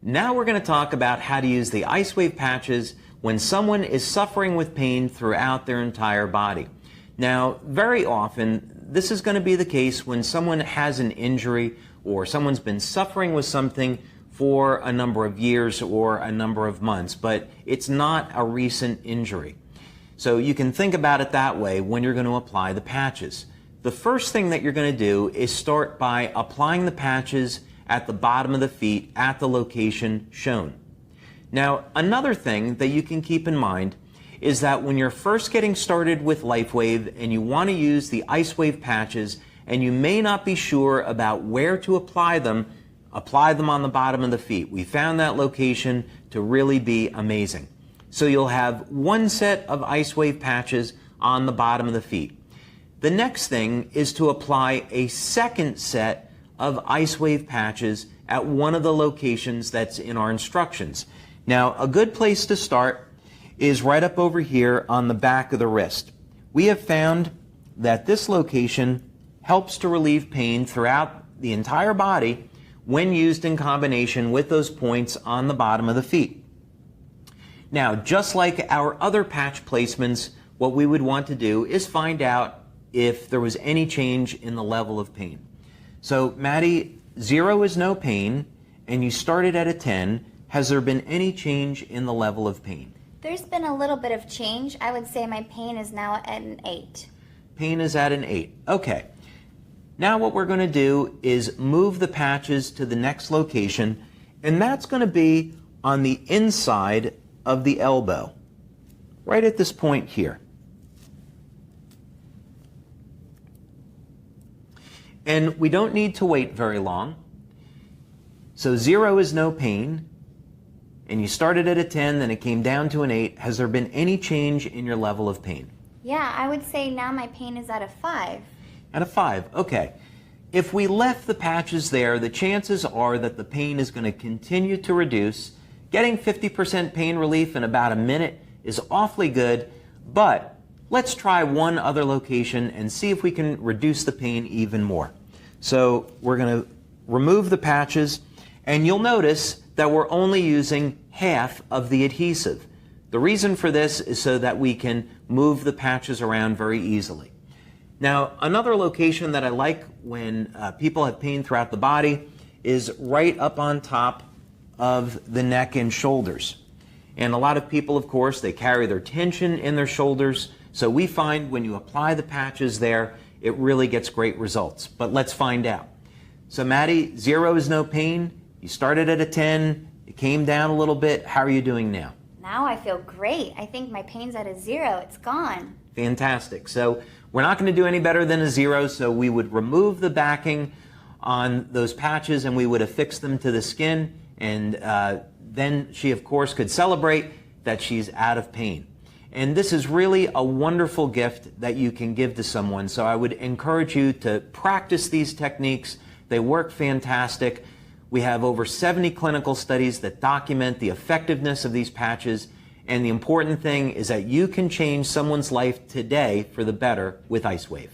Now we're going to talk about how to use the 𝙔𝙗 patches when someone is suffering with pain throughout their entire body. Now, very often, this is going to be the case when someone has an injury or someone's been suffering with something for a number of years or a number of months, but it's not a recent injury. So you can think about it that way when you're going to apply the patches. The first thing that you're going to do is start by applying the patches at the bottom of the feet at the location shown. Now, another thing that you can keep in mind is that when you're first getting started with LifeWave and you want to use the 𝙔𝙗 patches and you may not be sure about where to apply them on the bottom of the feet. We found that location to really be amazing. So you'll have one set of 𝙔𝙗 patches on the bottom of the feet. The next thing is to apply a second set of 𝙔𝙗 patches at one of the locations that's in our instructions. Now, a good place to start is right up over here on the back of the wrist. We have found that this location helps to relieve pain throughout the entire body when used in combination with those points on the bottom of the feet. Now, just like our other patch placements, what we would want to do is find out if there was any change in the level of pain. So, Maddie, 0 is no pain, and you started at a 10. Has there been any change in the level of pain? There's been a little bit of change. I would say my pain is now at an 8. Pain is at an 8. Okay. Now what we're going to do is move the patches to the next location, and that's going to be on the inside of the elbow, right at this point here. And we don't need to wait very long. So 0 is no pain, and you started at a 10, then it came down to an 8. Has there been any change in your level of pain? Yeah, I would say now my pain is at a 5. At a 5, okay. If we left the patches there, the chances are that the pain is going to continue to reduce. Getting 50% pain relief in about a minute is awfully good, but let's try one other location and see if we can reduce the pain even more. So we're going to remove the patches, and you'll notice that we're only using half of the adhesive. The reason for this is so that we can move the patches around very easily. Now, another location that I like when people have pain throughout the body is right up on top of the neck and shoulders. And a lot of people, of course, they carry their tension in their shoulders. So we find when you apply the patches there, it really gets great results. But let's find out. So Maddie, 0 is no pain. You started at a 10. It came down a little bit. How are you doing now? Now I feel great. I think my pain's at a 0. It's gone. Fantastic. So we're not going to do any better than a 0, so we would remove the backing on those patches and we would affix them to the skin, and then she, of course, could celebrate that she's out of pain. And this is really a wonderful gift that you can give to someone, so I would encourage you to practice these techniques. They work fantastic. We have over 70 clinical studies that document the effectiveness of these patches. And the important thing is that you can change someone's life today for the better with 𝙔𝙗.